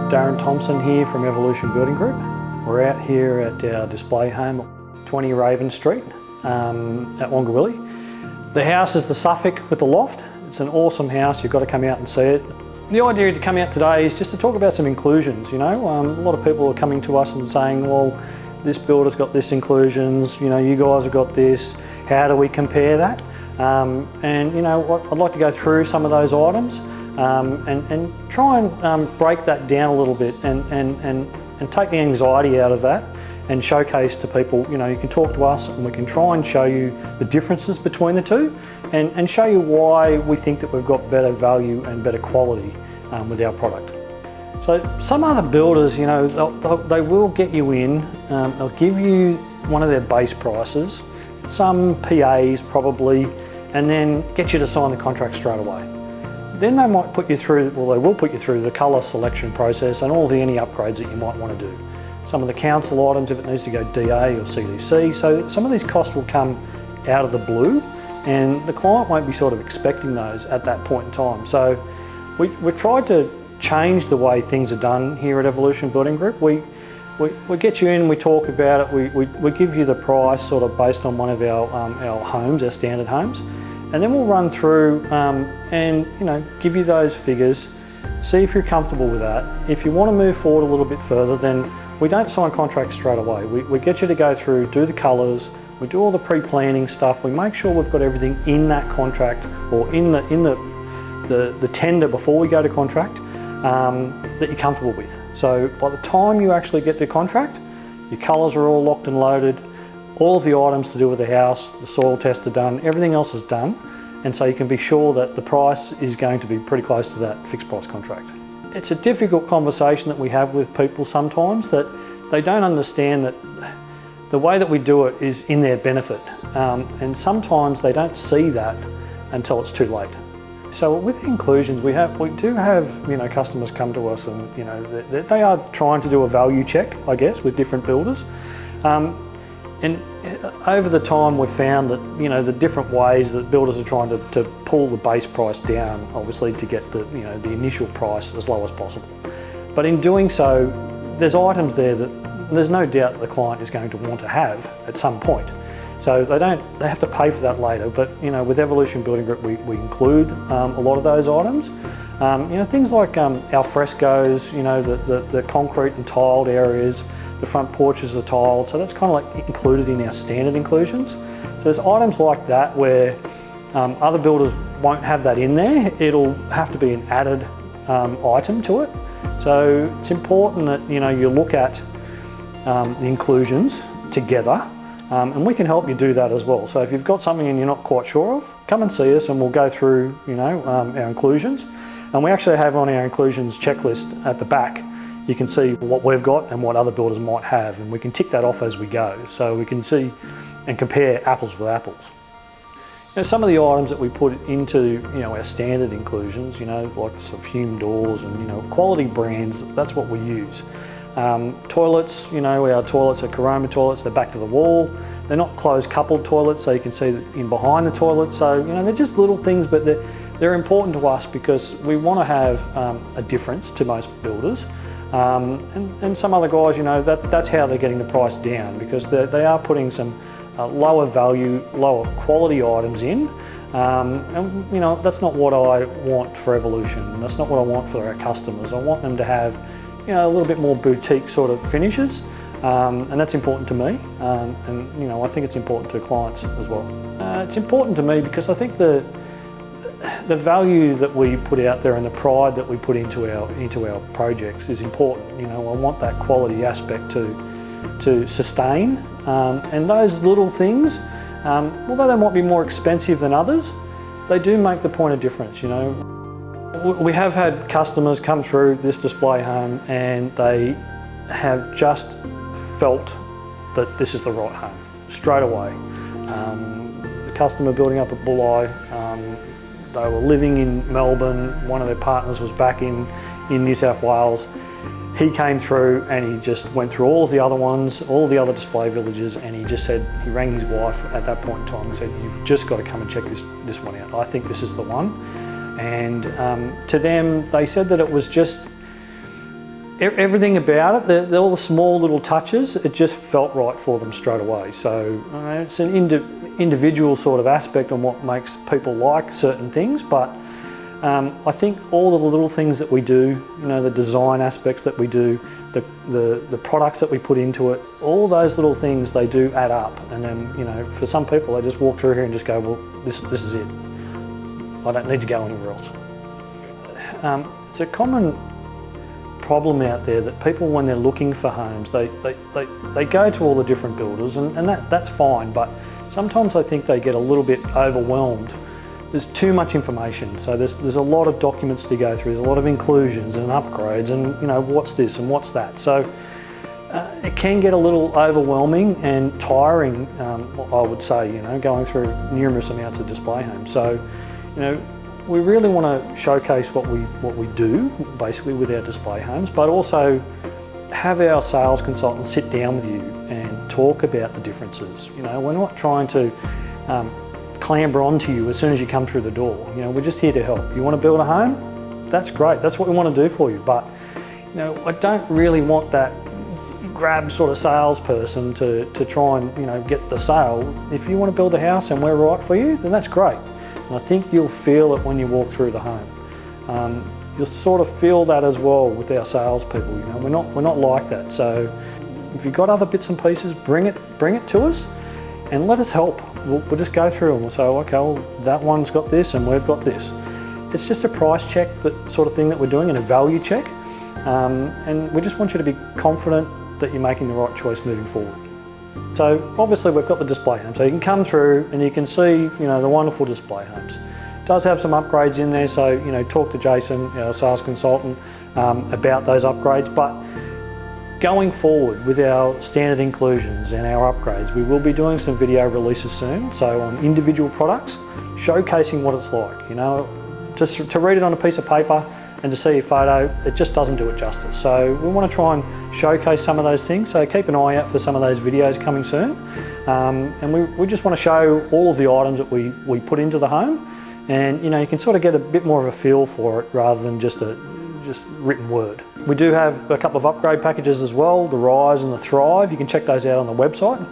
Darren Thompson here from Evolution Building Group. We're out here at our display home at 20 Raven Street at Wongawilli. The house is the Suffolk with the loft. It's an awesome house, you've got to come out and see it. The idea to come out today is just to talk about some inclusions. A lot of people are coming to us and saying, well, this builder's got this inclusions, you guys have got this, how do we compare that? I'd like to go through some of those items and try and break that down a little bit and take the anxiety out of that and showcase to people, you can talk to us and we can try and show you the differences between the two and show you why we think that we've got better value and better quality with our product. So some other builders, they will get you in, they'll give you one of their base prices, some PAs probably, and then get you to sign the contract straight away. Then they might put you through, well, they will put you through the colour selection process and all the any upgrades that you might want to do. Some of the council items if it needs to go DA or CDC, so some of these costs will come out of the blue and the client won't be sort of expecting those at that point in time. So we've tried to change the way things are done here at Evolution Building Group. We get you in, we talk about it, we give you the price sort of based on one of our homes, our standard homes, and then we'll run through and give you those figures, see if you're comfortable with that. If you want to move forward a little bit further, then we don't sign contracts straight away. We get you to go through, do the colours, we do all the pre-planning stuff, we make sure we've got everything in that contract or in the tender before we go to contract that you're comfortable with. So by the time you actually get to contract, your colours are all locked and loaded, all of the items to do with the house, the soil tests are done, everything else is done, and so you can be sure that the price is going to be pretty close to that fixed price contract. It's a difficult conversation that we have with people sometimes, that they don't understand that the way that we do it is in their benefit, and sometimes they don't see that until it's too late. So with the inclusions, we do have customers come to us and they are trying to do a value check, I guess, with different builders. And over the time we've found that the different ways that builders are trying to pull the base price down, obviously to get the initial price as low as possible. But in doing so, there's items there that there's no doubt that the client is going to want to have at some point. So they have to pay for that later. But with Evolution Building Group, we include a lot of those items. Things like al frescoes, the concrete and tiled areas. The front porches are tiled, so that's kind of like included in our standard inclusions. So there's items like that where other builders won't have that in there. It'll have to be an added item to it. So it's important that you look at the inclusions together, and we can help you do that as well. So if you've got something and you're not quite sure of, come and see us and we'll go through our inclusions. And we actually have on our inclusions checklist at the back, you can see what we've got and what other builders might have, and we can tick that off as we go. So we can see and compare apples with apples. Some of the items that we put into our standard inclusions, like some fume doors and quality brands, that's what we use. Toilets, our toilets are Coroma toilets, they're back to the wall. They're not closed coupled toilets, so you can see in behind the toilet. So they're just little things, but they're important to us because we want to have a difference to most builders. And some other guys, that's how they're getting the price down, because they are putting some lower value, lower quality items in. And that's not what I want for Evolution. That's not what I want for our customers. I want them to have a little bit more boutique sort of finishes, and that's important to me. And I think it's important to clients as well. It's important to me because I think the value that we put out there and the pride that we put into our projects is important. I want that quality aspect to sustain, and those little things, although they might be more expensive than others, they do make the point of difference. We have had customers come through this display home and they have just felt that this is the right home straight away. The customer building up at Bulli, they were living in Melbourne, one of their partners was back in New South Wales. He came through and he just went through all of the other ones, all the other display villages, and he just said, he rang his wife at that point in time and said, you've just got to come and check this one out. I think this is the one. And to them, they said that it was just Everything about it, all the small little touches, it just felt right for them straight away. So it's an individual sort of aspect on what makes people like certain things, but I think all of the little things that we do, the design aspects that we do, the products that we put into it, all those little things, they do add up. And then, for some people, they just walk through here and just go, well, this is it. I don't need to go anywhere else. It's a common problem out there that people, when they're looking for homes, they go to all the different builders, and that's fine, but sometimes I think they get a little bit overwhelmed. There's too much information, so there's a lot of documents to go through, there's a lot of inclusions and upgrades, and what's this and what's that. So it can get a little overwhelming and tiring, I would say, going through numerous amounts of display homes. So we really want to showcase what we do basically with our display homes, but also have our sales consultants sit down with you and talk about the differences. We're not trying to clamber onto you as soon as you come through the door. We're just here to help. You want to build a home? That's great. That's what we want to do for you. But I don't really want that grab sort of salesperson to try and get the sale. If you want to build a house and we're right for you, then that's great. And I think you'll feel it when you walk through the home. You'll sort of feel that as well with our salespeople. We're not like that. So if you've got other bits and pieces, bring it to us and let us help. We'll just go through and we'll say, okay, well, that one's got this and we've got this. It's just a price check, that sort of thing that we're doing, and a value check. And we just want you to be confident that you're making the right choice moving forward. So obviously we've got the display home, so you can come through and you can see the wonderful display homes. It does have some upgrades in there, so talk to Jason, our sales consultant, about those upgrades. But going forward with our standard inclusions and our upgrades, we will be doing some video releases soon, so on individual products, showcasing what it's like. Just to read it on a piece of paper and to see a photo, it just doesn't do it justice. So we want to try and showcase some of those things, so keep an eye out for some of those videos coming soon. And we just want to show all of the items that we put into the home, and you can sort of get a bit more of a feel for it rather than just written word. We do have a couple of upgrade packages as well, the Rise and the Thrive. You can check those out on the website.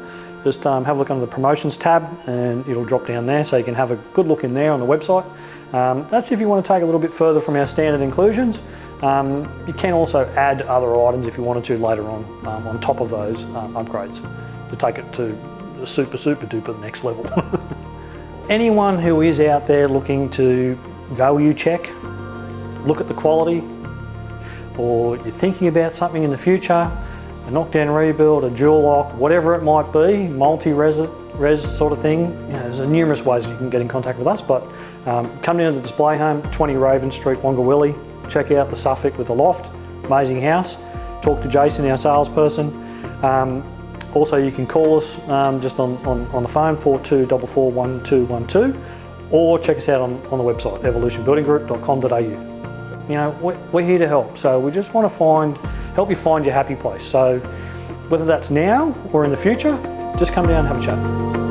Just have a look under the promotions tab and it'll drop down there, so you can have a good look in there on the website. That's if you want to take a little bit further from our standard inclusions. You can also add other items if you wanted to later on top of those upgrades to take it to the super duper next level. Anyone who is out there looking to value check, look at the quality, or you're thinking about something in the future, a knockdown rebuild, a dual lock, whatever it might be, multi-res sort of thing, there's numerous ways you can get in contact with us, but come down to the display home, 20 Raven Street, Wongawilli, check out the Suffolk with the loft, amazing house, talk to Jason, our salesperson. Also you can call us just on the phone, 42441212, or check us out on the website, evolutionbuildinggroup.com.au. We're here to help, so we just want to help you find your happy place. So whether that's now or in the future, just come down and have a chat.